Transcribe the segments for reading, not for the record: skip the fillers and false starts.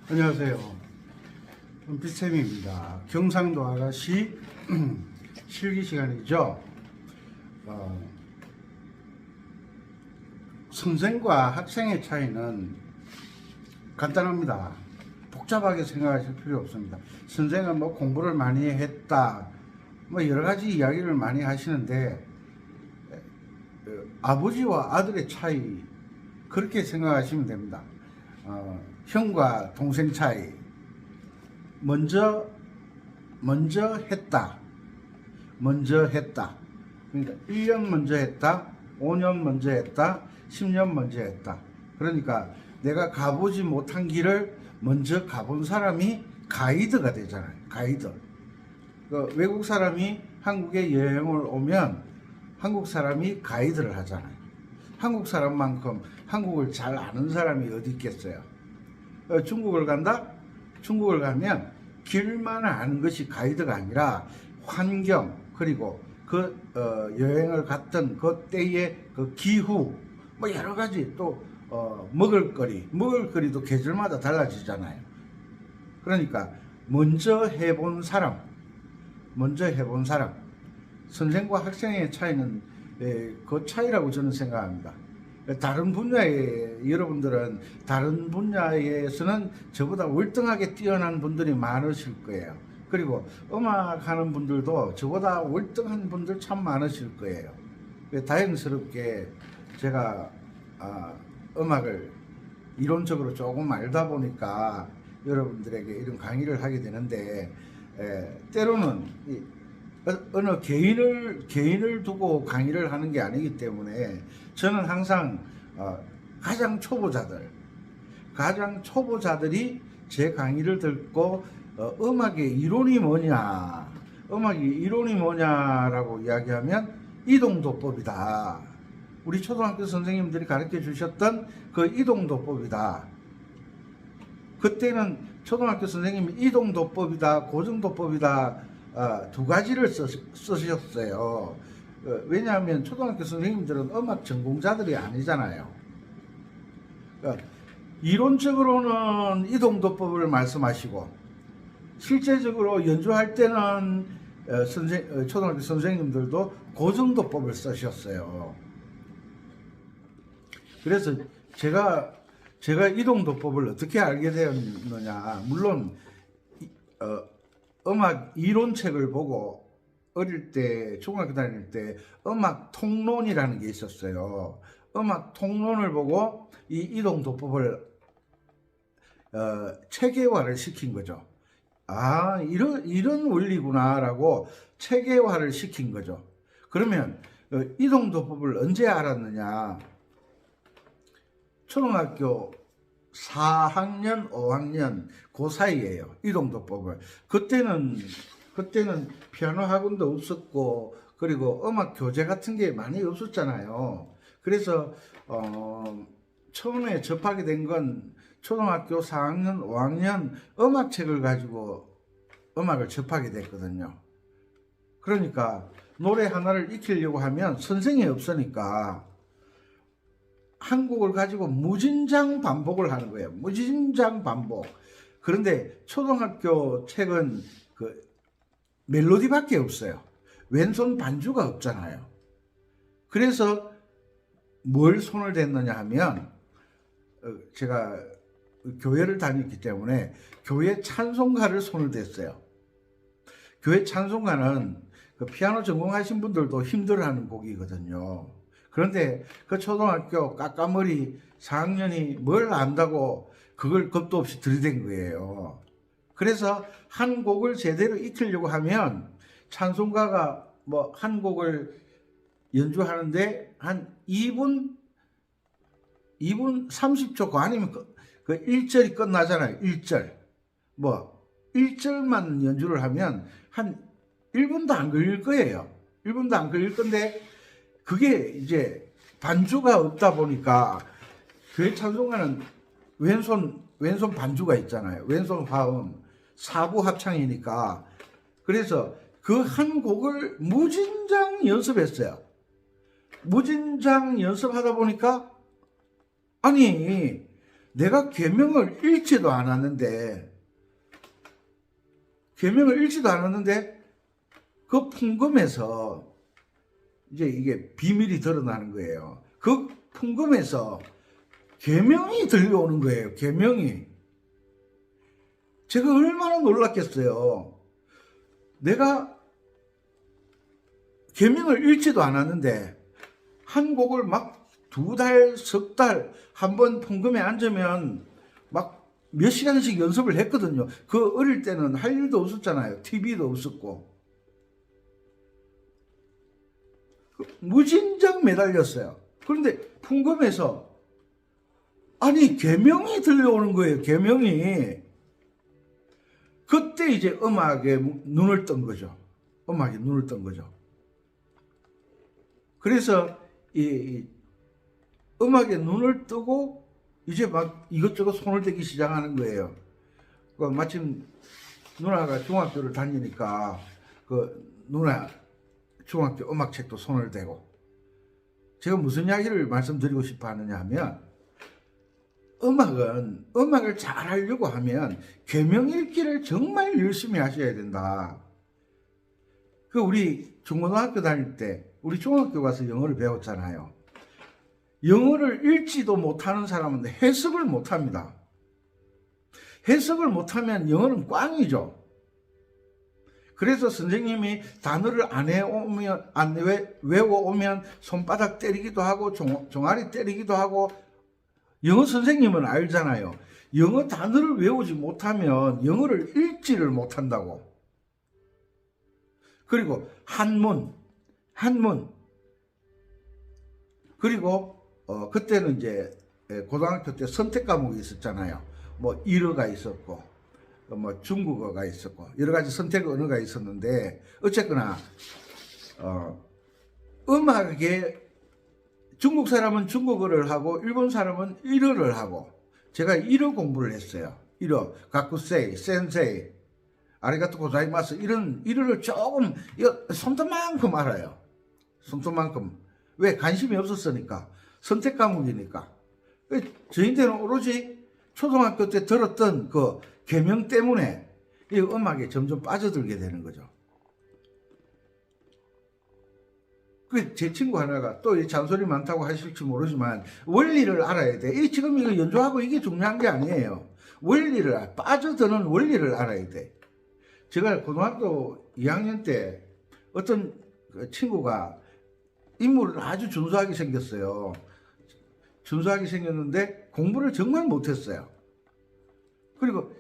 안녕하세요. 은빛쌤입니다. 경상도 아가씨 실기 시간이죠. 선생과 학생의 차이는 간단합니다. 복잡하게 생각하실 필요 없습니다. 선생은 뭐 공부를 많이 했다, 뭐 여러 가지 이야기를 많이 하시는데, 아버지와 아들의 차이, 그렇게 생각하시면 됩니다. 형과 동생 차이. 먼저 했다. 그러니까 1년 먼저 했다, 5년 먼저 했다, 10년 먼저 했다. 그러니까 내가 가보지 못한 길을 먼저 가본 사람이 가이드가 되잖아요. 가이드. 외국 사람이 한국에 여행을 오면 한국 사람이 가이드를 하잖아요. 한국 사람만큼 한국을 잘 아는 사람이 어디 있겠어요. 중국을 간다? 중국을 가면 길만 아는 것이 가이드가 아니라 환경, 그리고 여행을 갔던 그 때의 그 기후, 뭐 여러 가지, 또 먹을거리도 계절마다 달라지잖아요. 그러니까 먼저 해본 사람, 선생과 학생의 차이는 그 차이라고 저는 생각합니다. 다른 분야에, 여러분들은 다른 분야에서는 저보다 월등하게 뛰어난 분들이 많으실 거예요. 그리고 음악 하는 분들도 저보다 월등한 분들 참 많으실 거예요. 다행스럽게 제가 음악을 이론적으로 조금 알다 보니까 여러분들에게 이런 강의를 하게 되는데, 때로는 어느 개인을 두고 강의를 하는 게 아니기 때문에 저는 항상 가장 초보자들이 제 강의를 듣고 음악의 이론이 뭐냐라고 이야기하면 이동도법이다. 우리 초등학교 선생님들이 가르쳐 주셨던 그 이동도법이다. 그때는 초등학교 선생님이 이동도법이다, 고정도법이다, 두 가지를 쓰셨어요. 왜냐하면 초등학교 선생님들은 음악 전공자들이 아니잖아요. 이론적으로는 이동도법을 말씀하시고, 실제적으로 연주할 때는 초등학교 선생님들도 고정도법을 쓰셨어요. 그래서 제가 이동도법을 어떻게 알게 되었느냐, 물론 음악 이론책을 보고 어릴 때, 중학교 다닐 때 음악 통론이라는 게 있었어요. 음악 통론을 보고 이 이동도법을 체계화를 시킨 거죠. 이런 원리구나라고 체계화를 시킨 거죠. 그러면 이동도법을 언제 알았느냐? 초등학교 4학년, 5학년 그 사이에요. 이동도법을. 그때는 피아노 학원도 없었고, 그리고 음악 교재 같은 게 많이 없었잖아요. 그래서 처음에 접하게 된 건 초등학교 4학년, 5학년 음악책을 가지고 음악을 접하게 됐거든요. 그러니까 노래 하나를 익히려고 하면 선생이 없으니까 한 곡을 가지고 무진장 반복을 하는 거예요. 무진장 반복. 그런데 초등학교 책은 그 멜로디밖에 없어요. 왼손 반주가 없잖아요. 그래서 뭘 손을 댔느냐 하면 제가 교회를 다녔기 때문에 교회 찬송가를 손을 댔어요. 교회 찬송가는 그 피아노 전공하신 분들도 힘들어하는 곡이거든요. 그런데 그 초등학교 까까머리 4학년이 뭘 안다고 그걸 겁도 없이 들이댄 거예요. 그래서 한 곡을 제대로 익히려고 하면 찬송가가 뭐 한 곡을 연주하는데 한 2분 30초 아니면 그 1절이 끝나잖아요. 1절. 뭐 1절만 연주를 하면 한 1분도 안 걸릴 거예요. 1분도 안 걸릴 건데 그게 이제 반주가 없다 보니까 교회 찬송가는 왼손 반주가 있잖아요. 왼손 화음 4부 합창이니까. 그래서 그 한 곡을 무진장 연습했어요. 무진장 연습하다 보니까 아니 내가 계명을 읽지도 않았는데 그 풍금에서 이제 이게 비밀이 드러나는 거예요. 그 풍금에서 계명이 들려오는 거예요. 계명이. 제가 얼마나 놀랐겠어요. 내가 계명을 읽지도 않았는데 한 곡을 막 2달, 석 달 한 번 풍금에 앉으면 막 몇 시간씩 연습을 했거든요. 그 어릴 때는 할 일도 없었잖아요. TV도 없었고. 무진장 매달렸어요. 그런데 풍금에서 아니 계명이 들려오는 거예요. 계명이. 그때 이제 음악에 눈을 뜬 거죠. 음악에 눈을 뜬 거죠. 그래서 이 음악에 눈을 뜨고 이제 막 이것저것 손을 대기 시작하는 거예요. 그 마침 누나가 중학교를 다니니까 그 누나 중학교 음악책도 손을 대고. 제가 무슨 이야기를 말씀드리고 싶어 하느냐 하면 음악을 잘 하려고 하면 계명 읽기를 정말 열심히 하셔야 된다. 그 우리 중고등학교 다닐 때 우리 중학교 가서 영어를 배웠잖아요. 영어를 읽지도 못하는 사람은 해석을 못합니다. 해석을 못하면 영어는 꽝이죠. 그래서 선생님이 단어를 안 외워오면 손바닥 때리기도 하고 종아리 때리기도 하고. 영어 선생님은 알잖아요. 영어 단어를 외우지 못하면 영어를 읽지를 못한다고. 그리고 한문. 그리고 그때는 이제 고등학교 때 선택 과목이 있었잖아요. 뭐 일어가 있었고 뭐 중국어가 있었고 여러 가지 선택 언어가 있었는데 어쨌거나 음악에 중국 사람은 중국어를 하고 일본 사람은 일어를 하고 제가 일어 공부를 했어요. 일어, 가쿠세이, 센세이, 아리가토 고자이마스 이런 일어를 조금 손톱만큼 알아요. 손톱만큼. 왜? 관심이 없었으니까. 선택 과목이니까. 저희들은 오로지 초등학교 때 들었던 그 계명 때문에 이 음악에 점점 빠져들게 되는 거죠. 제 친구 하나가 또 잔소리 많다고 하실지 모르지만 원리를 알아야 돼. 지금 이거 연주하고 이게 중요한 게 아니에요. 빠져드는 원리를 알아야 돼. 제가 고등학교 2학년 때 어떤 친구가 인물을 아주 준수하게 생겼어요. 준수하게 생겼는데 공부를 정말 못했어요. 그리고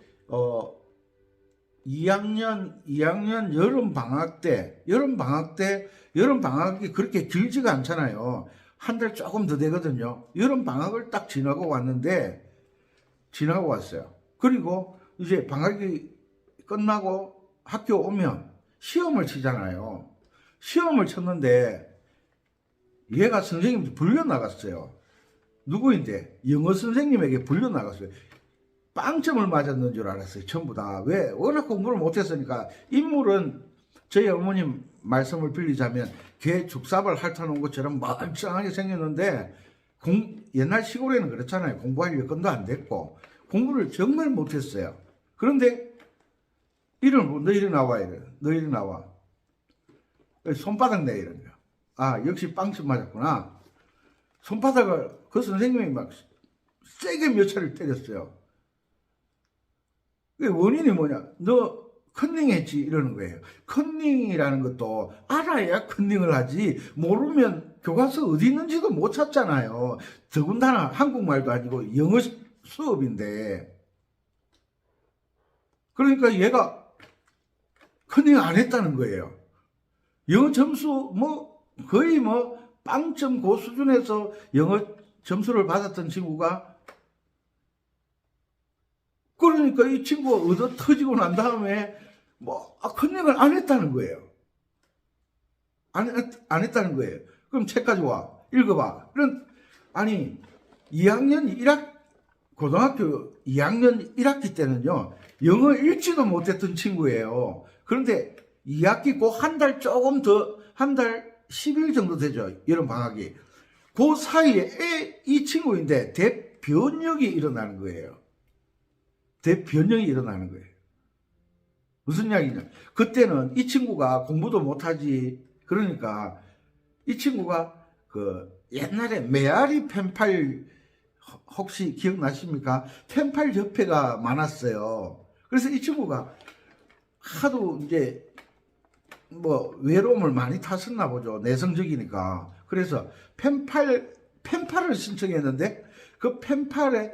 2학년 여름 방학이 그렇게 길지가 않잖아요. 한 달 조금 더 되거든요. 여름 방학을 딱 지나고 왔어요. 그리고 이제 방학이 끝나고 학교 오면 시험을 치잖아요. 시험을 쳤는데 얘가 선생님한테 불려 나갔어요. 누구인데? 영어 선생님에게 불려 나갔어요. 빵점을 맞았는 줄 알았어요. 전부 다. 왜? 워낙 공부를 못했으니까. 인물은 저희 어머님 말씀을 빌리자면 개 죽삽을 핥아놓은 것처럼 멀쩡하게 생겼는데 옛날 시골에는 그렇잖아요. 공부할 여건도 안 됐고 공부를 정말 못했어요. 그런데 너 이리 나와 이래. 너 이리 나와. 손바닥 내 이런 거. 아 역시 빵집 맞았구나. 손바닥을 그 선생님이 막 세게 몇 차례 때렸어요. 원인이 뭐냐? 너 컨닝했지 이러는 거예요. 컨닝이라는 것도 알아야 컨닝을 하지 모르면 교과서 어디 있는지도 못 찾잖아요. 더군다나 한국말도 아니고 영어 수업인데. 그러니까 얘가 컨닝 안 했다는 거예요. 영어 점수 뭐 거의 뭐 빵점 고 수준에서 영어 점수를 받았던 친구가, 그러니까 이 친구가 얻어 터지고 난 다음에 컨닝을 안 했다는 거예요. 안 했다는 거예요. 그럼 책 가져와 읽어봐. 아니 2학년 1학 고등학교 2학년 1학기 때는요 영어 읽지도 못했던 친구예요. 그런데 2학기 고 한 달 조금 더, 한 달 10일 정도 되죠. 여름 방학이. 그 사이에 이 친구인데 대변력이 일어나는 거예요. 대변력이 일어나는 거예요. 무슨 이야기냐? 그때는 이 친구가 공부도 못하지. 그러니까 이 친구가 그 옛날에 메아리 펜팔 혹시 기억나십니까? 펜팔 협회가 많았어요. 그래서 이 친구가 하도 이제 외로움을 많이 탔었나 보죠. 내성적이니까. 그래서 펜팔을 신청했는데 그 펜팔에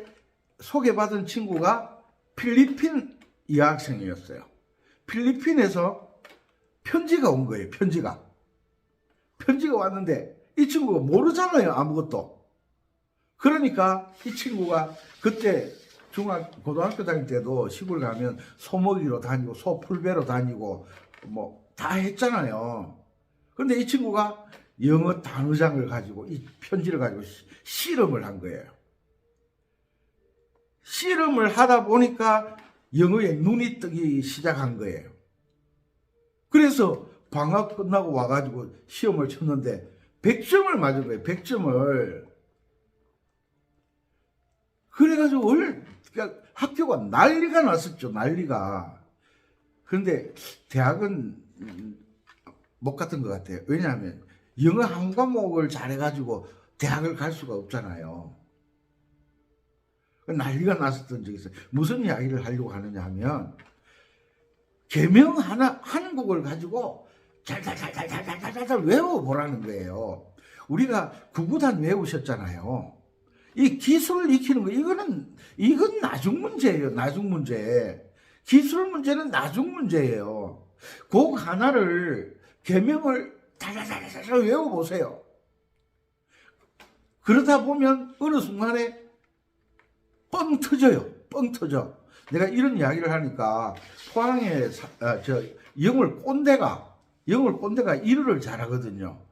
소개받은 친구가 필리핀 여학생이었어요. 필리핀에서 편지가 온 거예요. 편지가 왔는데 이 친구가 모르잖아요. 아무것도. 그러니까 이 친구가 그때 고등학교 다닐 때도 시골 가면 소먹이로 다니고 소풀배로 다니고 다 했잖아요. 그런데 이 친구가 영어 단어장을 가지고 이 편지를 가지고 실험을 한 거예요. 실험을 하다 보니까 영어에 눈이 뜨기 시작한 거예요. 그래서 방학 끝나고 와가지고 시험을 쳤는데 100점을 맞은 거예요. 100점을. 그래가지고 학교가 난리가 났었죠. 난리가. 그런데 대학은 못 갔던 것 같아요. 왜냐하면 영어 한 과목을 잘해가지고 대학을 갈 수가 없잖아요. 난리가 났었던 적이 있어요. 무슨 이야기를 하려고 하느냐 하면 계명 한국을 가지고 잘 외워보라는 거예요. 우리가 구구단 외우셨잖아요. 이 기술을 익히는 거 이건 나중 문제예요. 나중 문제. 기술 문제는 나중 문제예요. 곡 하나를 계명을 달달달달 외워보세요. 그러다 보면 어느 순간에 뻥 터져요. 뻥 터져. 내가 이런 이야기를 하니까 포항에 영월 꼰대가 일어를 잘하거든요.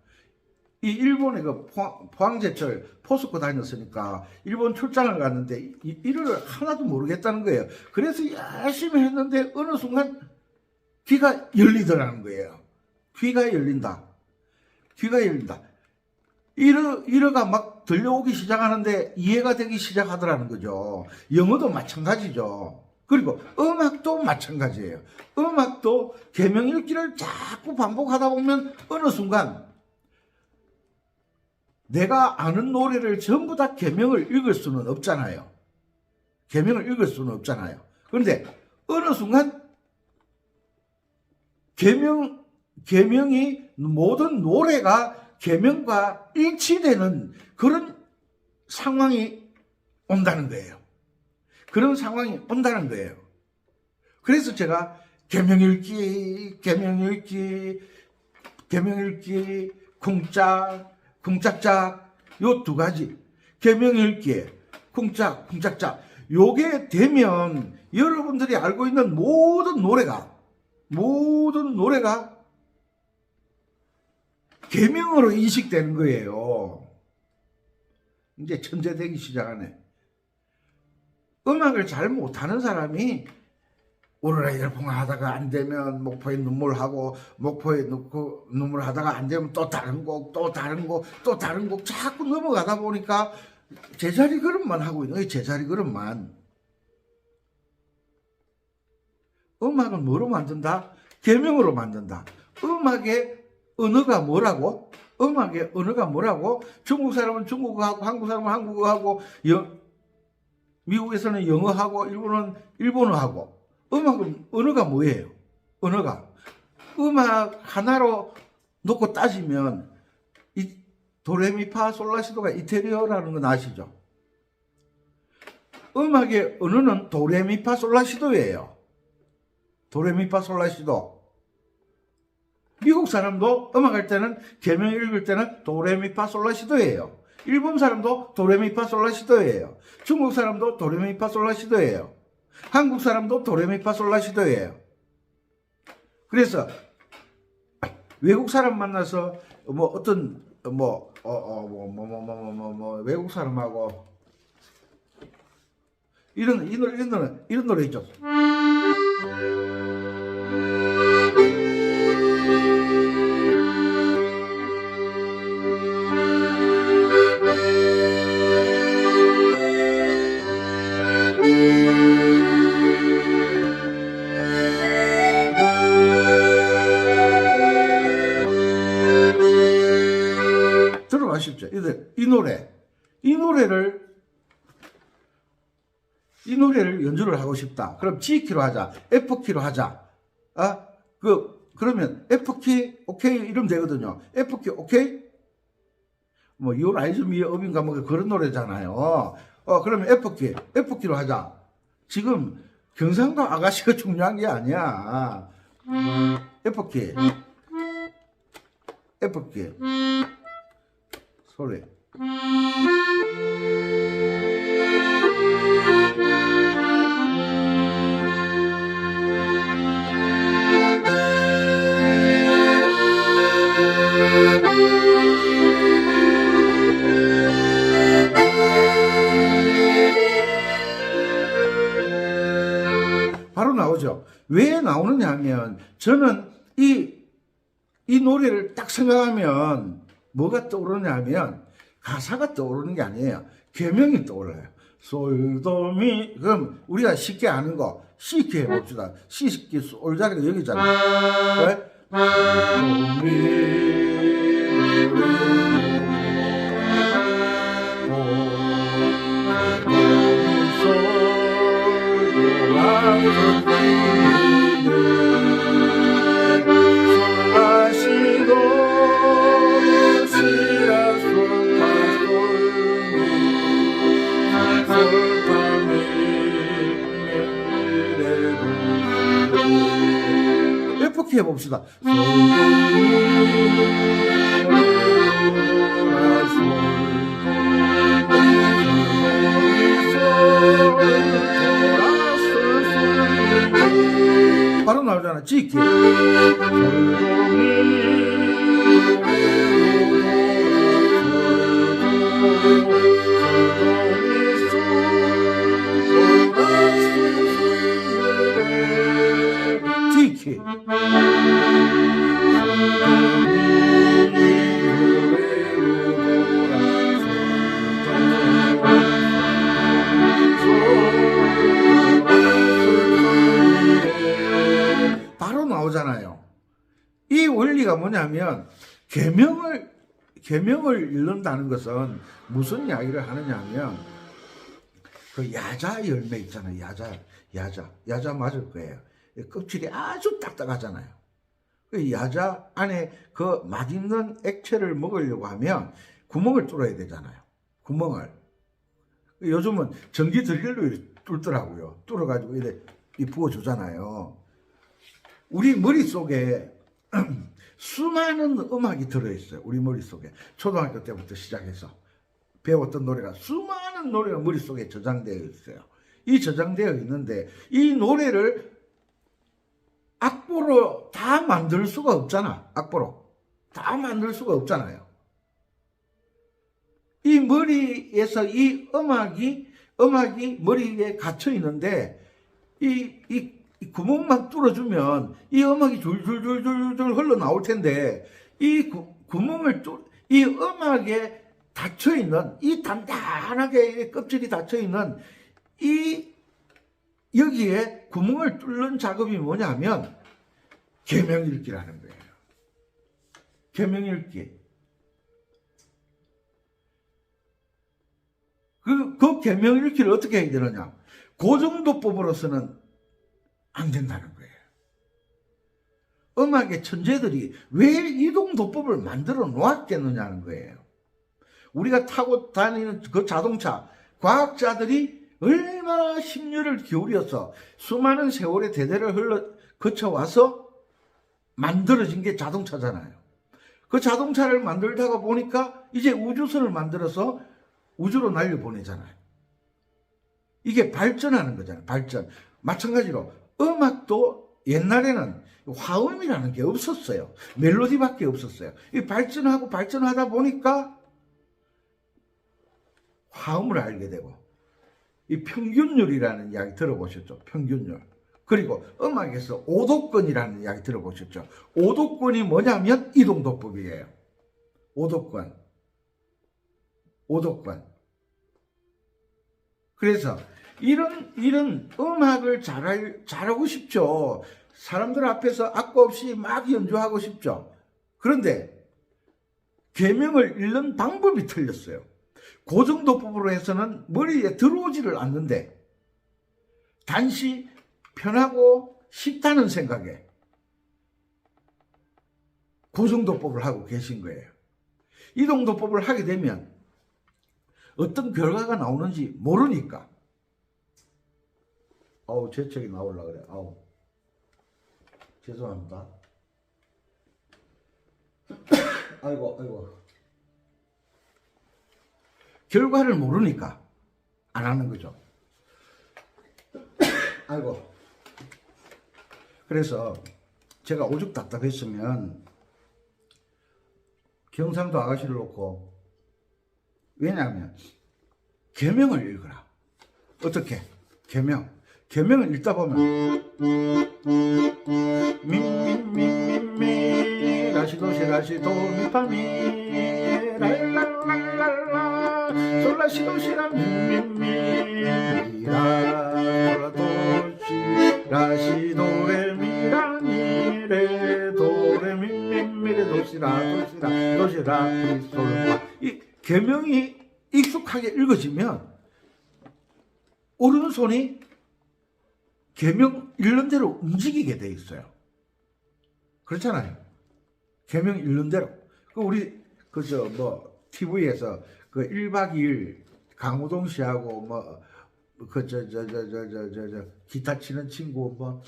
이 일본에 그 포항제철 포스코 다녔으니까 일본 출장을 갔는데 일어를 하나도 모르겠다는 거예요. 그래서 열심히 했는데 어느 순간 귀가 열리더라는 거예요. 귀가 열린다. 일어가 막 들려오기 시작하는데 이해가 되기 시작하더라는 거죠. 영어도 마찬가지죠. 그리고 음악도 마찬가지예요. 음악도 계명 읽기를 자꾸 반복하다 보면 어느 순간 내가 아는 노래를 전부 다 계명을 읽을 수는 없잖아요. 그런데 어느 순간 계명이 모든 노래가 계명과 일치되는 그런 상황이 온다는 거예요. 그래서 제가 계명 읽기, 쿵짝짝 요 두 가지 계명 읽기, 쿵짝짝 요게 되면 여러분들이 알고 있는 모든 노래가 계명으로 인식되는 거예요. 이제 천재 되기 시작하네. 음악을 잘 못하는 사람이 오로라 열풍 하다가 안 되면 목포에 눈물하고, 목포에 넣고 눈물 하다가 안 되면 또 다른 곡, 또 다른 곡, 또 다른 곡 자꾸 넘어가다 보니까 제자리 걸음만 하고 있는 거예요. 제자리 걸음만. 음악은 뭐로 만든다? 계명으로 만든다. 음악의 언어가 뭐라고? 음악의 언어가 뭐라고? 중국 사람은 중국어하고, 한국 사람은 한국어하고, 미국에서는 영어하고, 일본은 일본어하고. 음악은 언어가 뭐예요? 언어가. 음악 하나로 놓고 따지면 이 도레미파솔라시도가 이태리어라는 건 아시죠? 음악의 언어는 도레미파솔라시도예요. 도레미파솔라시도. 미국 사람도 음악할 때는 계명 읽을 때는 도레미파솔라시도예요. 일본 사람도 도레미파솔라시도예요. 중국 사람도 도레미파솔라시도예요. 한국 사람도 도레미파솔라시도예요. 그래서 외국 사람 만나서 뭐 어떤 외국 사람하고 이런 노래 있죠. 들어가십시오. 이 노래를 연주를 하고 싶다. 그럼 G키로 하자. F키로 하자. 그러면 F키 오케이 이러면 되거든요. F키 오케이? 뭐 You Rise Me Up인가 뭐 그런 노래잖아요. 그러면 F키로 하자. 지금 경상도 아가씨가 중요한 게 아니야. F키. 소리. 바로 나오죠. 왜 나오느냐 하면 저는 이 노래를 딱 생각하면 뭐가 떠오르냐 하면 가사가 떠오르는 게 아니에요. 계명이 떠올라요. 솔도미. 그럼 우리가 쉽게 아는 거 C키 해봅시다. C키 올자리가 여기잖아요. 왜? F키 해봅시다. 바로 나오잖아. G키. D키. 바로 나오잖아요. 이 원리가 뭐냐면 계명을 읽는다는 것은 무슨 이야기를 하느냐 하면 그 야자 열매 있잖아요. 야자 맞을 거예요. 껍질이 아주 딱딱하잖아요. 그 야자 안에 그 맛있는 액체를 먹으려고 하면 구멍을 뚫어야 되잖아요. 구멍을. 요즘은 전기 드릴로 뚫더라고요. 뚫어가지고 이렇게 부어주잖아요. 우리 머릿속에 수많은 음악이 들어있어요. 우리 머릿속에. 초등학교 때부터 시작해서 배웠던 노래가 수많은 노래가 머릿속에 저장되어 있어요. 이 저장되어 있는데 이 노래를 악보로 다 만들 수가 없잖아. 악보로. 다 만들 수가 없잖아요. 이 머리에서 이 음악이 머리에 갇혀 있는데 이 이 구멍만 뚫어주면 이 음악이 줄줄줄줄줄 흘러나올 텐데 이 구멍을 이 음악에 닫혀있는 이 단단하게 껍질이 닫혀있는 이 여기에 구멍을 뚫는 작업이 뭐냐면 계명읽기라는 거예요. 계명읽기. 그 계명읽기를 어떻게 해야 되느냐? 고정도법으로서는 안 된다는 거예요. 음악의 천재들이 왜 이동도법을 만들어 놓았겠느냐는 거예요. 우리가 타고 다니는 그 자동차, 과학자들이 얼마나 심려를 기울여서 수많은 세월의 대대를 거쳐와서 만들어진 게 자동차잖아요. 그 자동차를 만들다가 보니까 이제 우주선을 만들어서 우주로 날려보내잖아요. 이게 발전하는 거잖아요. 발전. 마찬가지로 음악도 옛날에는 화음이라는 게 없었어요. 멜로디밖에 없었어요. 이 발전하고 발전하다 보니까 화음을 알게 되고, 이 평균율이라는 이야기 들어보셨죠? 평균율. 그리고 음악에서 오도권이라는 이야기 들어보셨죠? 오도권이 뭐냐면 이동도법이에요. 오도권. 그래서 이런 음악을 잘하고 싶죠. 사람들 앞에서 악보 없이 막 연주하고 싶죠. 그런데 계명을 읽는 방법이 틀렸어요. 고정도법으로 해서는 머리에 들어오지를 않는데 단시 편하고 쉽다는 생각에 고정도법을 하고 계신 거예요. 이동도법을 하게 되면 어떤 결과가 나오는지 모르니까 재채기 나오려고 그래. 죄송합니다. 아이고. 결과를 모르니까 안 하는 거죠. 아이고. 그래서 제가 오죽 답답했으면 경상도 아가씨를 놓고, 왜냐하면 계명을 읽어라. 어떻게? 계명을 읽다 보면 미미미미미 라시도시라시도 미파미 랄랄랄랄라 솔라시도시라 미미미라 솔라도시 라시도레미라 미레도레미미미레 도시라 도시라 이 계명이 익숙하게 읽어지면 오른손이 계명 읽는 대로 움직이게 돼 있어요. 그렇잖아요. 계명 읽는 대로. 우리 TV에서 1박 2일 강호동 씨하고 기타 치는 친구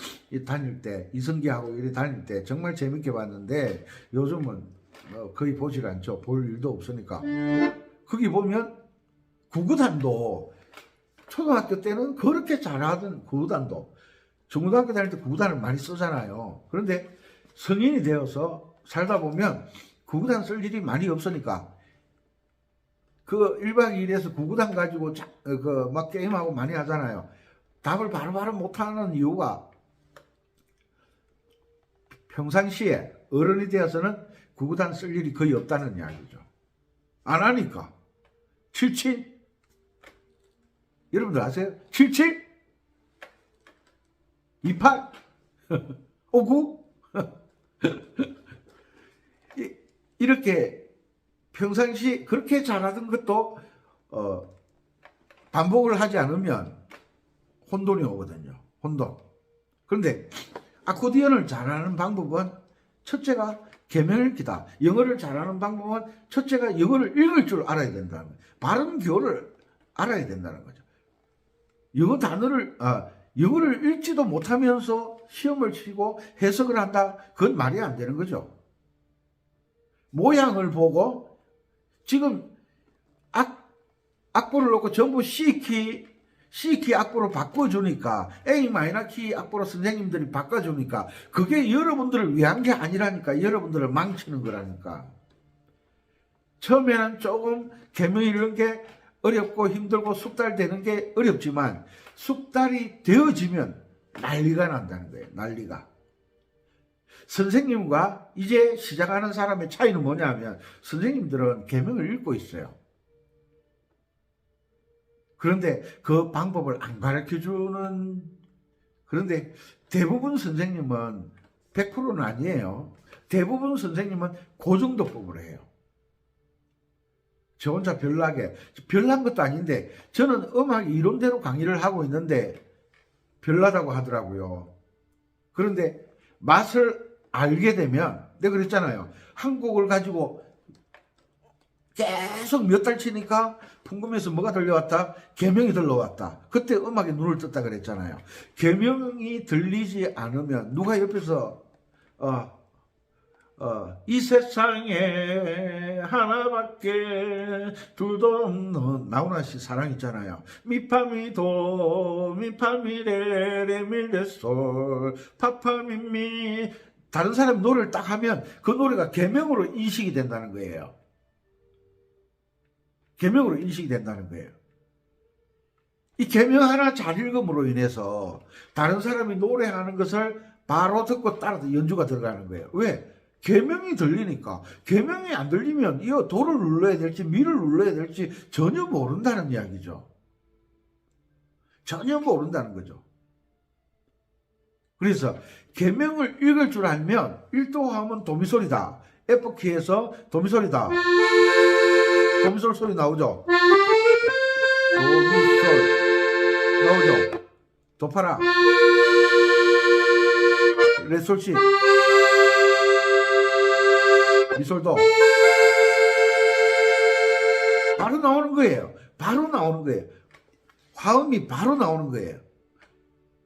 다닐 때, 이성기하고 이리 다닐 때 정말 재밌게 봤는데 요즘은 거의 보질 않죠. 볼 일도 없으니까. 거기 보면 구구단도 초등학교 때는 그렇게 잘하던 구구단도 중고등학교 다닐 때 구구단을 많이 쓰잖아요. 그런데 성인이 되어서 살다 보면 구구단 쓸 일이 많이 없으니까 1박 2일에서 구구단 가지고 막 게임하고 많이 하잖아요. 답을 바로바로 못하는 이유가 평상시에 어른이 되어서는 구구단 쓸 일이 거의 없다는 이야기죠. 안 하니까. 77? 여러분들 아세요? 77? 28? 59? 이렇게 평상시 그렇게 잘하던 것도 반복을 하지 않으면 혼돈이 오거든요. 혼돈. 그런데 아코디언을 잘하는 방법은 첫째가 계명읽기다. 영어를 잘하는 방법은 첫째가 영어를 읽을 줄 알아야 된다는 거예요. 발음 기호를 알아야 된다는 거죠. 영어를 읽지도 못하면서 시험을 치고 해석을 한다? 그건 말이 안 되는 거죠. 모양을 보고 지금 악보를 놓고 전부 C키 악보로 바꿔주니까, A 마이너 키 악보로 선생님들이 바꿔주니까 그게 여러분들을 위한 게 아니라니까. 여러분들을 망치는 거라니까. 처음에는 조금 계명 읽는 게 어렵고 힘들고 숙달되는 게 어렵지만 숙달이 되어지면 난리가 난다는 거예요. 난리가. 선생님과 이제 시작하는 사람의 차이는 뭐냐면 선생님들은 계명을 읽고 있어요. 그런데 그 방법을 안 가르쳐주는, 그런데 대부분 선생님은 100%는 아니에요. 대부분 선생님은 그 정도법으로 해요. 저 혼자 별난 것도 아닌데 저는 음악 이론대로 강의를 하고 있는데 별나다고 하더라고요. 그런데 맛을 알게 되면, 내가 그랬잖아요. 한 곡을 가지고 계속 몇 달 치니까 풍금에서 뭐가 들려왔다? 계명이 들려왔다. 그때 음악에 눈을 떴다 그랬잖아요. 계명이 들리지 않으면 누가 옆에서 이 세상에 하나밖에 둘도 없는 나훈아 씨 사랑 있잖아요. 미파미도 미파미레 레미레솔 파파미미. 다른 사람 노래를 딱 하면 그 노래가 계명으로 인식이 된다는 거예요. 계명으로 인식이 된다는 거예요. 이 계명 하나 잘 읽음으로 인해서 다른 사람이 노래하는 것을 바로 듣고 따라서 연주가 들어가는 거예요. 왜? 계명이 들리니까. 계명이 안 들리면 이거 도를 눌러야 될지 미를 눌러야 될지 전혀 모른다는 이야기죠. 전혀 모른다는 거죠. 그래서 계명을 읽을 줄 알면 1도 하면 도미솔이다. F키에서 도미솔이다. 도미솔 소리 나오죠? 도미솔 나오죠? 도파라 레솔시 미솔도 바로 나오는 거예요. 바로 나오는 거예요. 화음이 바로 나오는 거예요.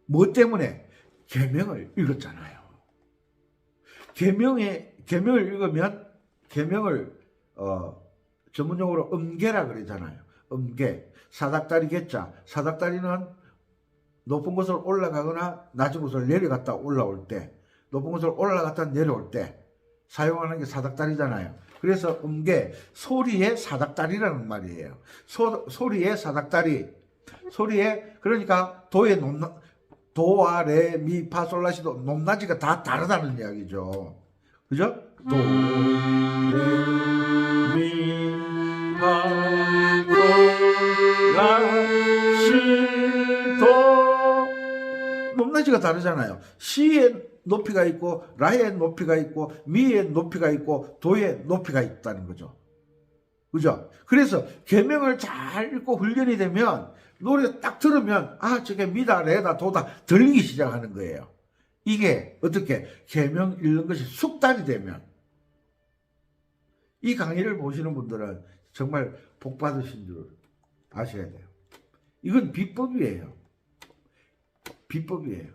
뭐 때문에? 계명을 읽었잖아요. 계명을 읽으면 계명을 전문용어로 음계라 그러잖아요. 음계. 사닥다리 계자. 사닥다리는 높은 곳을 올라가거나 낮은 곳을 내려갔다 올라올 때, 높은 곳을 올라갔다 내려올 때 사용하는 게 사닥다리잖아요. 그래서 음계, 소리의 사닥다리라는 말이에요. 소리의 사닥다리. 소리의, 그러니까 도와 레, 미, 파, 솔, 라, 시도 높낮이가 다 다르다는 이야기죠. 그죠? 도, 레, 미, 파, 솔, 라, 시, 도. 높낮이가 다르잖아요. 시의 높이가 있고, 라의 높이가 있고, 미의 높이가 있고, 도의 높이가 있다는 거죠. 그죠? 그래서 계명을 잘 읽고 훈련이 되면 노래 딱 들으면 저게 미다 레다 도다 들리기 시작하는 거예요. 이게 어떻게 계명 읽는 것이 숙달이 되면. 이 강의를 보시는 분들은 정말 복 받으신 줄 아셔야 돼요. 이건 비법이에요. 비법이에요.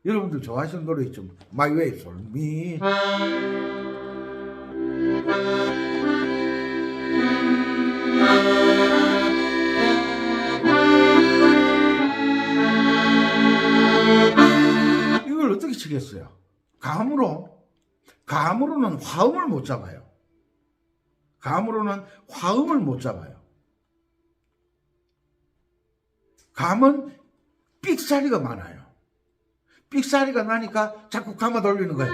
여러분들 좋아하시는 노래 있죠? My Way, 솔미. 이걸 어떻게 치겠어요? 감으로는 화음을 못 잡아요. 감으로는 화음을 못 잡아요. 감은 삑사리가 많아요. 삑사리가 나니까 자꾸 감아 돌리는 거예요.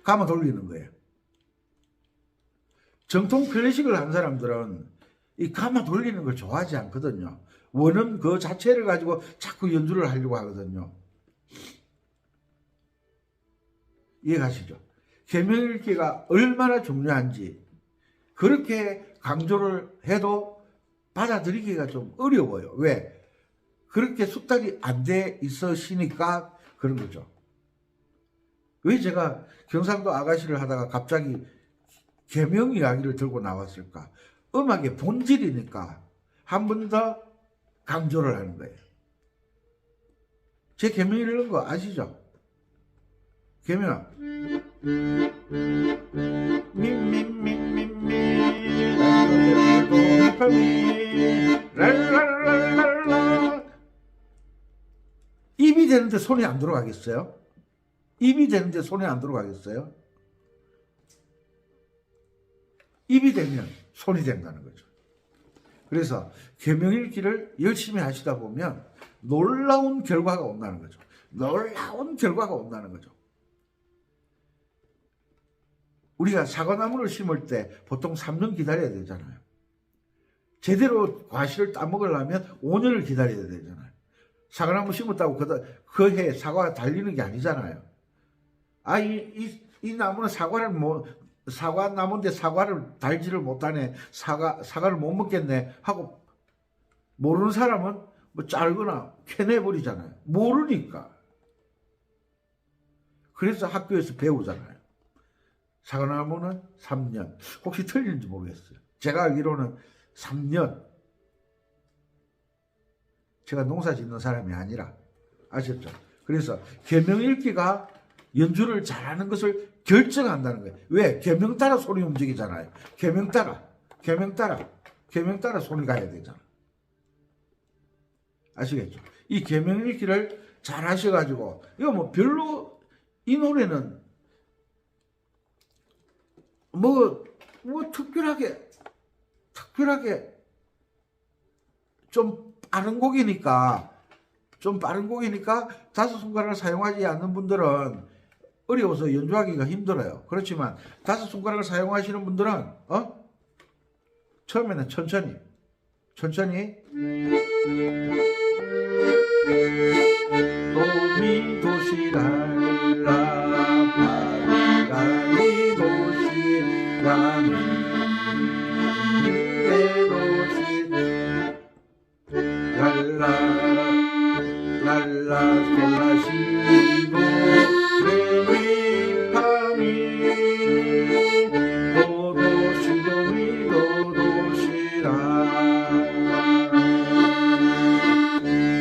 감아 돌리는 거예요. 정통 클래식을 한 사람들은 이 감아 돌리는 걸 좋아하지 않거든요. 원음 그 자체를 가지고 자꾸 연주를 하려고 하거든요. 이해가시죠? 계명 읽기가 얼마나 중요한지 그렇게 강조를 해도 받아들이기가 좀 어려워요. 왜? 그렇게 숙달이 안 돼 있으시니까 그런 거죠. 왜 제가 경상도 아가씨를 하다가 갑자기 계명 이야기를 들고 나왔을까? 음악의 본질이니까 한 번 더 강조를 하는 거예요. 제 계명 읽는 거 아시죠? 계명 입이 되는데 손이 안 들어가겠어요? 입이 되는데 손이 안 들어가겠어요? 입이 되면 손이 된다는 거죠. 그래서 계명 읽기를 열심히 하시다 보면 놀라운 결과가 온다는 거죠. 놀라운 결과가 온다는 거죠. 우리가 사과나무를 심을 때 보통 3년 기다려야 되잖아요. 제대로 과실을 따먹으려면 5년을 기다려야 되잖아요. 사과나무 심었다고 그 해에 사과가 달리는 게 아니잖아요. 아, 이 나무는 사과나무인데 사과를 달지를 못하네. 사과를 못 먹겠네. 하고 모르는 사람은 뭐 짤거나 캐내버리잖아요. 모르니까. 그래서 학교에서 배우잖아요. 사과나무는 3년. 혹시 틀리는지 모르겠어요. 제가 알기로는 3년. 제가 농사 짓는 사람이 아니라. 아셨죠? 그래서 계명 읽기가 연주를 잘하는 것을 결정한다는 거예요. 왜? 계명 따라 손이 움직이잖아요. 계명 따라 손이 가야 되잖아. 아시겠죠? 이 계명 읽기를 잘 하셔가지고, 이거 뭐 별로, 이 노래는 뭐 특별하게 좀 빠른 곡이니까 다섯 손가락을 사용하지 않는 분들은 어려워서 연주하기가 힘들어요. 그렇지만 다섯 손가락을 사용하시는 분들은 처음에는 천천히 도미도시랄라파미라미도시라미 솔라시도 레미파미 도도시도미도도시라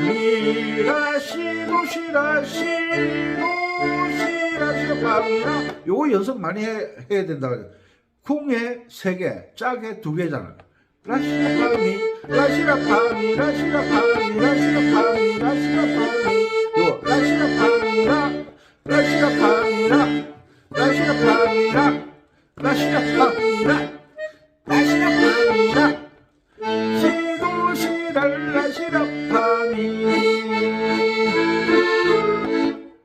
미라시도시라시도시라시도파미라. 요거 연습 많이 해야 된다 그래요. 쿵에 3개, 짝에 2개잖아. 라시라파미 라시라파미 라시라파미 라시라파미 라시라파미. 요 라시라파미라 라시라파미라 라시라파미라 라시라파미라 라시라파미라 시도시랄 라시라파미.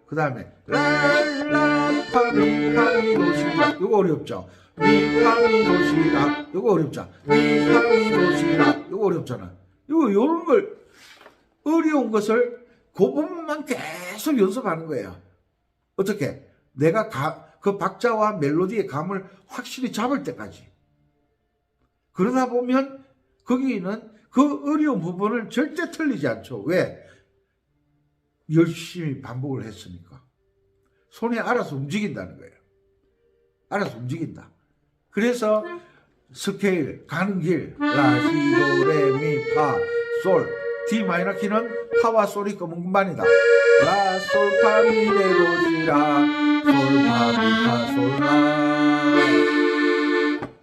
그 다음에 랄라파미 파미도시라. 요거 어렵죠? 미파미도시라. 요거 어렵죠? 미파미도시라. 요거 어렵잖아. 요런 걸, 어려운 것을 그 부분만 계속 연습하는 거예요. 어떻게? 내가 그 박자와 멜로디의 감을 확실히 잡을 때까지. 그러다 보면 거기는 그 어려운 부분을 절대 틀리지 않죠. 왜? 열심히 반복을 했으니까. 손이 알아서 움직인다는 거예요. 알아서 움직인다. 그래서 스케일, 가는 길, 라, 시, 도, 레, 미, 파, 솔. D 마이너 키는 파와 솔이 검은 금반이다. 라, 솔, 파, 미, 레, 도, 시, 라, 솔, 파, 미, 파, 솔, 라.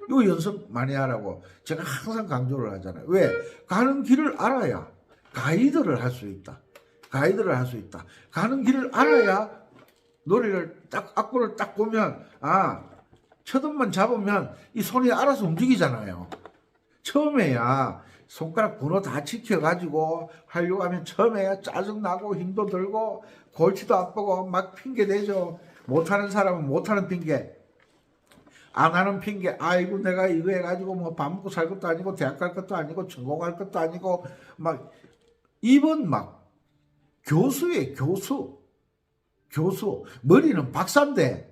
이거 연습 많이 하라고 제가 항상 강조를 하잖아요. 왜? 가는 길을 알아야 가이드를 할 수 있다. 가이드를 할 수 있다. 가는 길을 알아야 노래를 딱, 악보를 딱 보면, 첫음만 잡으면 이 손이 알아서 움직이잖아요. 처음에야 손가락 번호 다 지켜가지고 하려고 하면 처음에야 짜증나고 힘도 들고 골치도 아프고 막 핑계 대죠. 못하는 사람은 못하는 핑계, 안 하는 핑계. 아이고 내가 이거 해가지고 뭐 밥 먹고 살 것도 아니고 대학 갈 것도 아니고 전공할 것도 아니고 막 입은 막 교수예 교수. 머리는 박사인데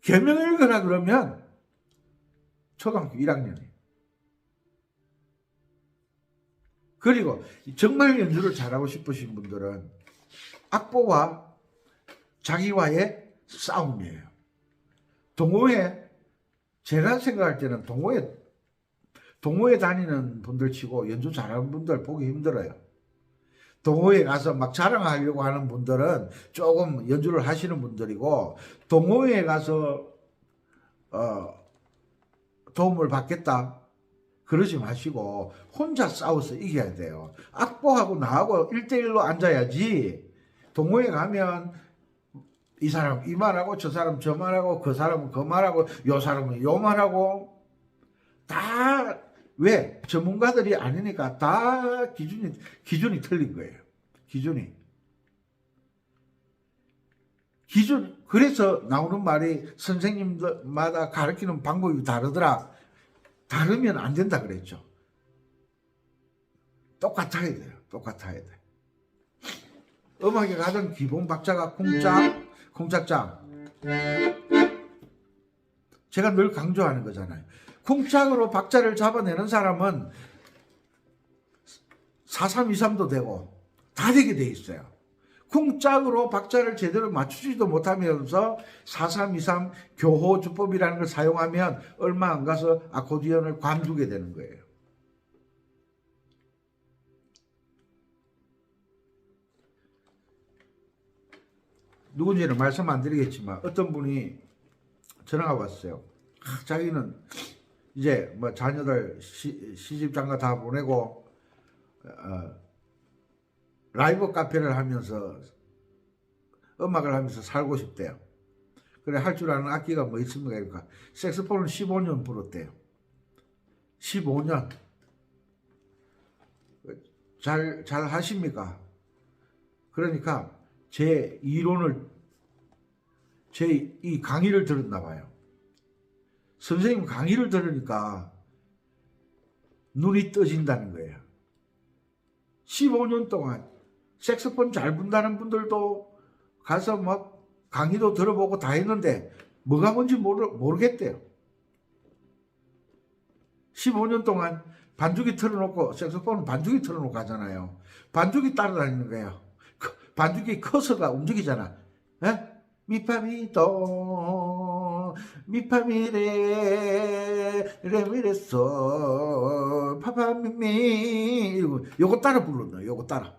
계명 읽으라 그러면 초등학교 1학년이에요. 그리고 정말 연주를 잘하고 싶으신 분들은 악보와 자기와의 싸움이에요. 동호회, 제가 생각할 때는 동호회 다니는 분들 치고 연주 잘하는 분들 보기 힘들어요. 동호회 가서 막 자랑하려고 하는 분들은 조금 연주를 하시는 분들이고, 동호회에 가서 도움을 받겠다 그러지 마시고 혼자 싸워서 이겨야 돼요. 악보하고 나하고 1대1로 앉아야지. 동호회 가면 이 사람 이 말하고 저 사람 저 말하고 그 사람은 그 말하고 요 사람은 요 말하고 다 왜? 전문가들이 아니니까 다 기준이 틀린 거예요. 기준이. 그래서 나오는 말이 선생님마다 가르치는 방법이 다르더라. 다르면 안 된다 그랬죠. 똑같아야 돼요. 똑같아야 돼. 음악의 가장 기본 박자가 쿵짝. 제가 늘 강조하는 거잖아요. 쿵짝으로 박자를 잡아내는 사람은 4323도 되고 다 되게 돼 있어요. 쿵짝으로 박자를 제대로 맞추지도 못하면서 4323 교호주법이라는 걸 사용하면 얼마 안 가서 아코디언을 관두게 되는 거예요. 누군지는 말씀 안 드리겠지만 어떤 분이 전화가 왔어요. 자기는 이제 뭐 자녀들 시집 장가 다 보내고 라이브 카페를 하면서 음악을 하면서 살고 싶대요. 그래 할 줄 아는 악기가 뭐 있습니까? 그러니까 색소폰을 15년 불었대요. 15년. 잘 하십니까? 그러니까 제 이 강의를 들었나 봐요. 선생님 강의를 들으니까 눈이 떠진다는 거예요. 15년 동안 색소폰 잘 분다는 분들도 가서 막 강의도 들어보고 다 했는데 뭐가 뭔지 모르겠대요. 15년 동안 반주기 틀어놓고, 색소폰은 반주기 틀어놓고 가잖아요. 반주기 따라다니는 거예요. 반주기 커서가 움직이잖아. 에? 미파미도 미파미레 레미레솔 파파미미 요거 따라 불렀나? 요거 따라.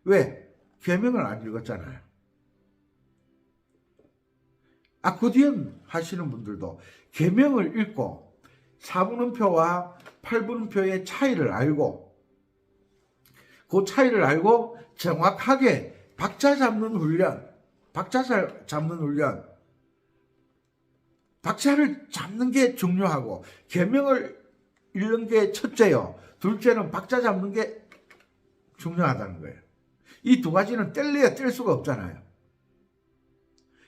왜? 계명을 안 읽었잖아요. 아코디언 하시는 분들도 계명을 읽고 4분음표와 8분음표의 차이를 알고, 그 차이를 알고 정확하게 박자 잡는 훈련, 박자를 잡는 게 중요하고, 계명을 읽는 게 첫째요. 둘째는 박자 잡는 게 중요하다는 거예요. 이 두 가지는 뗄래야 뗄 수가 없잖아요.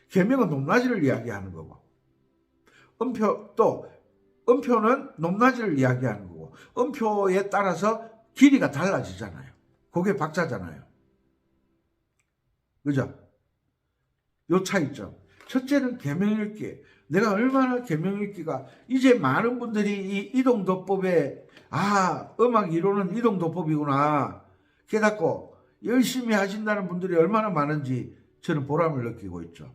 계명은 높낮이를 이야기하는 거고, 음표는 높낮이를 이야기하는 거고, 음표에 따라서 길이가 달라지잖아요. 그게 박자잖아요. 그죠? 요 차이점. 첫째는 계명 읽기. 내가 얼마나 계명 읽기가, 이제 많은 분들이 이 이동도법에 음악 이론은 이동도법이구나 깨닫고 열심히 하신다는 분들이 얼마나 많은지 저는 보람을 느끼고 있죠.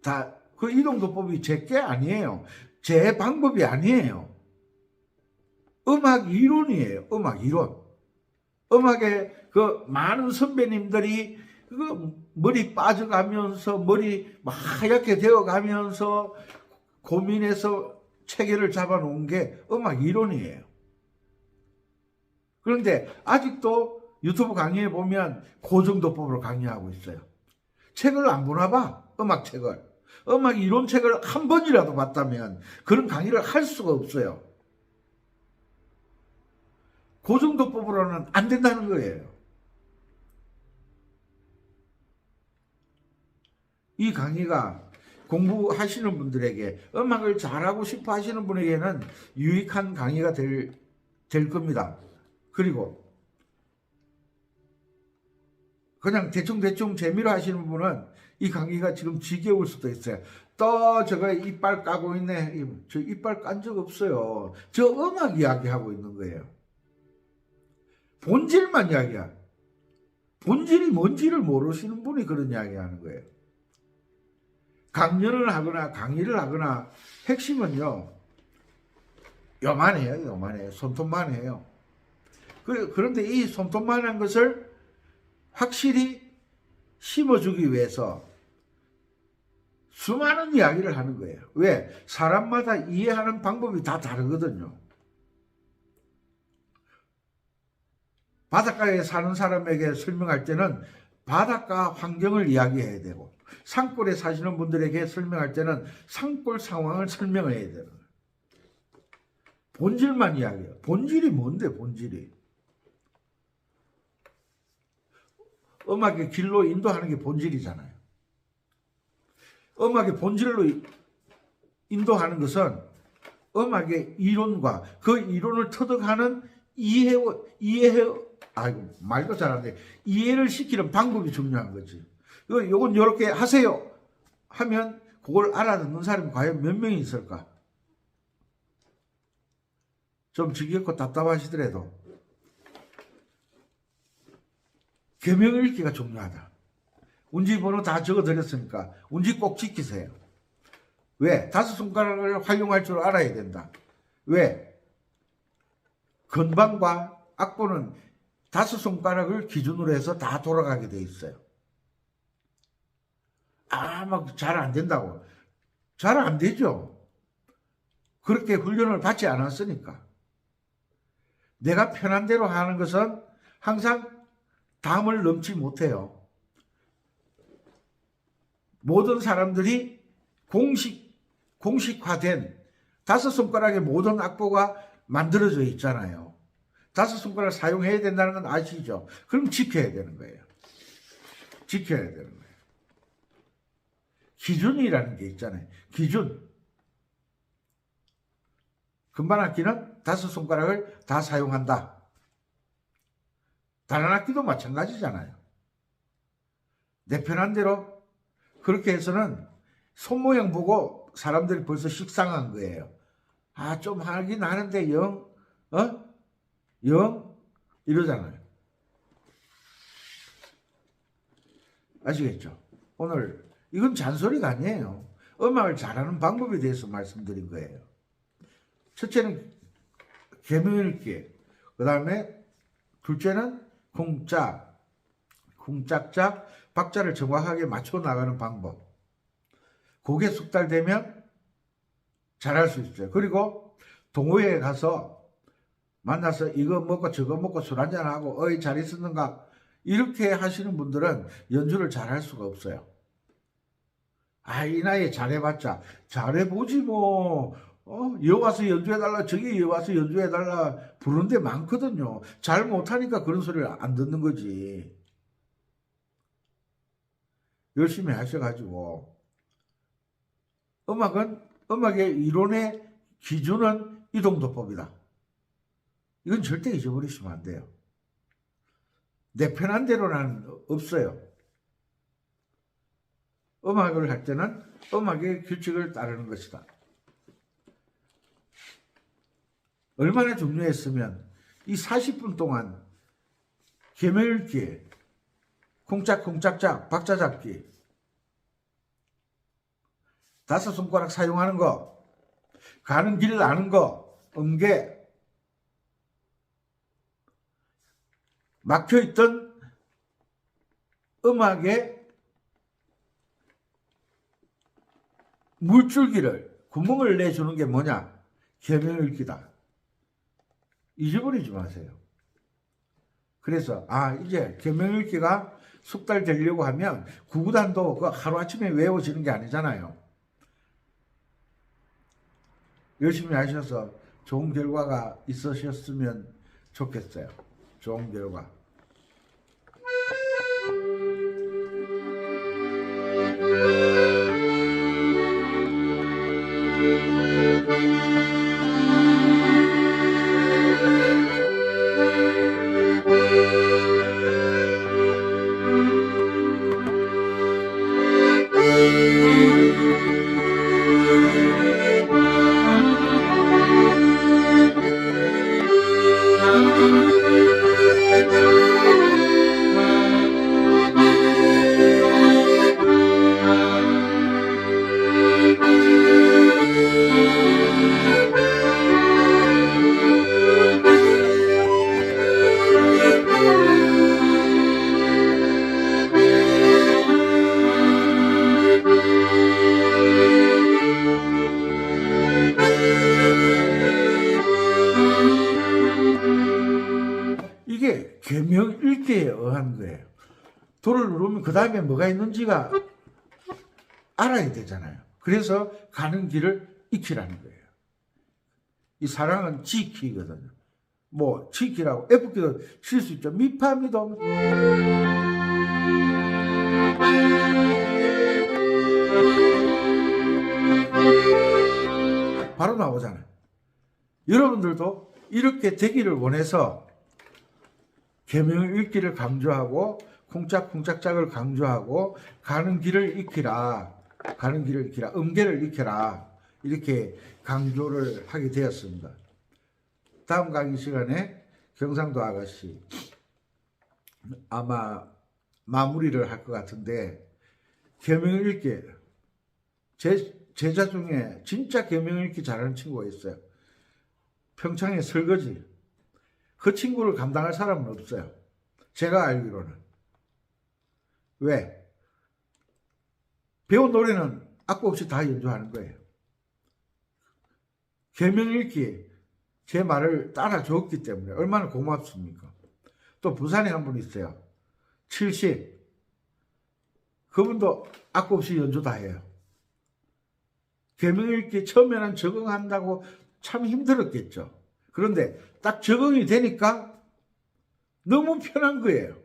다 그 이동도법이 제 게 아니에요. 제 방법이 아니에요. 음악 이론이에요. 음악 이론. 음악의 그 많은 선배님들이 그 머리 빠져가면서, 머리 하얗게 되어가면서 고민해서 체계를 잡아놓은 게 음악 이론이에요. 그런데 아직도 유튜브 강의에 보면 고정도법으로 강의하고 있어요. 책을 안 보나 봐. 음악 책을. 음악 이론 책을 한 번이라도 봤다면 그런 강의를 할 수가 없어요. 고정도법으로는 안 된다는 거예요. 이 강의가 공부하시는 분들에게, 음악을 잘하고 싶어 하시는 분에게는 유익한 강의가 될 겁니다. 그리고 그냥 대충 재미로 하시는 분은 이 강의가 지금 지겨울 수도 있어요. 또 저거 이빨 까고 있네. 저 이빨 깐 적 없어요. 저 음악 이야기하고 있는 거예요. 본질만 이야기야. 본질이 뭔지를 모르시는 분이 그런 이야기하는 거예요. 강연을 하거나 강의를 하거나 핵심은요, 요만해요. 손톱만 해요. 그런데 이 손톱만한 것을 확실히 심어주기 위해서 수많은 이야기를 하는 거예요. 왜? 사람마다 이해하는 방법이 다 다르거든요. 바닷가에 사는 사람에게 설명할 때는 바닷가 환경을 이야기해야 되고, 산골에 사시는 분들에게 설명할 때는 산골 상황을 설명해야 되는 거예요. 본질만 이야기해요. 본질이 뭔데, 본질이? 음악의 길로 인도하는 게 본질이잖아요. 음악의 본질로 인도하는 것은 음악의 이론과 그 이론을 터득하는 말도 잘하는데 이해를 시키는 방법이 중요한 거지. 요건 이렇게 하세요 하면 그걸 알아듣는 사람이 과연 몇 명이 있을까? 좀 지겹고 답답하시더라도 계명 읽기가 중요하다. 운지 번호 다 적어드렸으니까 운지 꼭 지키세요. 왜? 5손가락을 활용할 줄 알아야 된다. 왜? 건반과 악보는 5손가락을 기준으로 해서 다 돌아가게 돼 있어요. 막 잘 안 된다고. 잘 안 되죠. 그렇게 훈련을 받지 않았으니까. 내가 편한 대로 하는 것은 항상 담을 넘지 못해요. 모든 사람들이 공식화된 5손가락의 모든 악보가 만들어져 있잖아요. 5손가락 사용해야 된다는 건 아시죠? 그럼 지켜야 되는 거예요. 지켜야 되는 거예요. 기준이라는 게 있잖아요. 기준. 건반 악기는 5손가락을 다 사용한다. 다른 악기도 마찬가지잖아요. 내 편한 대로 그렇게 해서는 손모양 보고 사람들이 벌써 식상한 거예요. 좀 하긴 하는데 영 이러잖아요. 아시겠죠? 오늘 이건 잔소리가 아니에요. 음악을 잘하는 방법에 대해서 말씀드린 거예요. 첫째는 계명 읽기, 그 다음에 둘째는 쿵짝짝 박자를 정확하게 맞춰 나가는 방법. 그게 숙달되면 잘할 수 있어요. 그리고 동호회에 가서 만나서 이거 먹고 저거 먹고 술 한잔하고 어이 잘 있었는가 이렇게 하시는 분들은 연주를 잘할 수가 없어요. 이 나이에 잘해봤자 잘해보지 뭐. 여 와서 연주해달라 저기 여 와서 연주해달라 부르는 데 많거든요. 잘 못하니까 그런 소리를 안 듣는 거지. 열심히 하셔가지고 음악의 이론의 기준은 이동도법이다. 이건 절대 잊어버리시면 안 돼요. 내 편한 대로는 없어요. 음악을 할 때는 음악의 규칙을 따르는 것이다. 얼마나 중요했으면 이 40분 동안 계명 읽기, 쿵짝쿵짝짝 박자 잡기, 5손가락 사용하는 거, 가는 길 아는 거, 음계, 막혀있던 음악의 물줄기를 구멍을 내주는 게 뭐냐? 계명 읽기다. 잊어버리지 마세요. 그래서 이제 계명 읽기가 숙달되려고 하면 구구단도 그 하루아침에 외워지는 게 아니잖아요. 열심히 하셔서 좋은 결과가 있으셨으면 좋겠어요. 좋은 결과. 이게 계명 읽기에 의한 거예요. 도를 누르면 그 다음에 뭐가 있는지가 알아야 되잖아요. 그래서 가는 길을 익히라는 거예요. 이 사랑은 지키거든요. 뭐 지키라고 F키도 칠 수 있죠. 미파미도 바로 나오잖아요. 여러분들도 이렇게 되기를 원해서 계명 읽기를 강조하고 쿵짝쿵짝짝을 강조하고 가는 길을 익히라, 가는 길을 익히라, 음계를 익혀라, 이렇게 강조를 하게 되었습니다. 다음 강의 시간에 경상도 아가씨 아마 마무리를 할 것 같은데, 계명 읽기, 제 제자 중에 진짜 계명 읽기 잘하는 친구가 있어요. 평창의 설거지. 그 친구를 감당할 사람은 없어요. 제가 알기로는. 왜? 배운 노래는 악보 없이 다 연주하는 거예요. 계명 읽기, 제 말을 따라줬기 때문에 얼마나 고맙습니까? 또 부산에 한 분 있어요. 70. 그분도 악보 없이 연주 다 해요. 계명 읽기 처음에는 적응한다고 참 힘들었겠죠. 그런데 딱 적응이 되니까 너무 편한 거예요.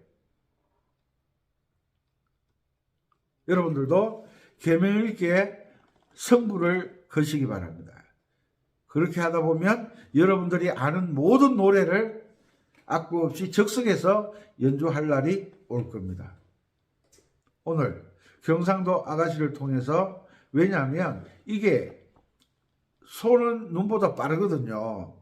여러분들도 계명 읽기에 승부를 거시기 바랍니다. 그렇게 하다 보면 여러분들이 아는 모든 노래를 악보 없이 적석해서 연주할 날이 올 겁니다. 오늘 경상도 아가씨를 통해서, 왜냐하면 이게 손은 눈보다 빠르거든요.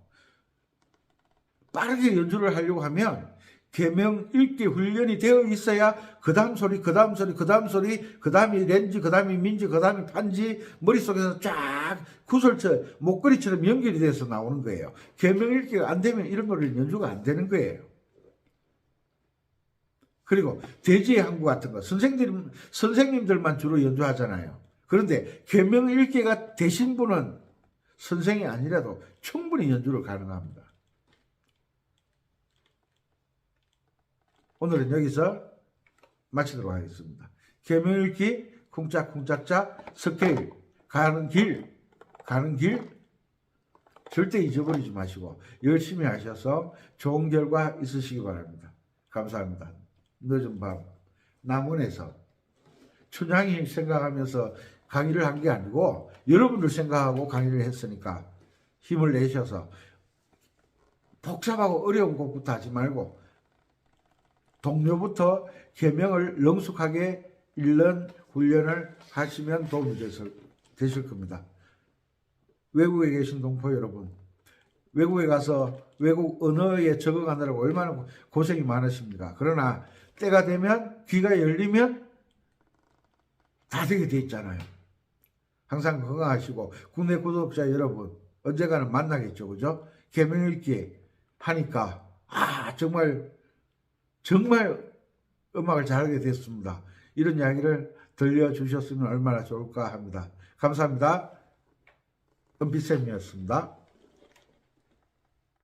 빠르게 연주를 하려고 하면 계명 읽기 훈련이 되어 있어야 그 다음 소리, 그 다음 소리, 그 다음 소리, 그 다음이 렌지, 그 다음이 민지, 그 다음이 판지, 머릿속에서 쫙 구슬처럼, 목걸이처럼 연결이 돼서 나오는 거예요. 계명 읽기가 안 되면 이런 노래는 연주가 안 되는 거예요. 그리고 대지의 항구 같은 거 선생님들만 주로 연주하잖아요. 그런데 계명 읽기가 되신 분은 선생이 아니라도 충분히 연주를 가능합니다. 오늘은 여기서 마치도록 하겠습니다. 계명 읽기 쿵짝쿵짝짝 스케일, 가는 길 절대 잊어버리지 마시고 열심히 하셔서 좋은 결과 있으시기 바랍니다. 감사합니다. 늦은 밤 남원에서 춘향이 생각하면서 강의를 한 게 아니고 여러분들 생각하고 강의를 했으니까 힘을 내셔서 복잡하고 어려운 곡부터 하지 말고 동료부터 계명을 능숙하게 읽는 훈련을 하시면 도움이 되실 겁니다. 외국에 계신 동포 여러분, 외국에 가서 외국 언어에 적응하느라고 얼마나 고생이 많으십니까? 그러나 때가 되면, 귀가 열리면 다 되게 돼 있잖아요. 항상 건강하시고, 국내 구독자 여러분 언젠가는 만나겠죠, 그죠? 계명 읽기 하니까 정말 음악을 잘하게 됐습니다. 이런 이야기를 들려주셨으면 얼마나 좋을까 합니다. 감사합니다. 은비쌤이었습니다.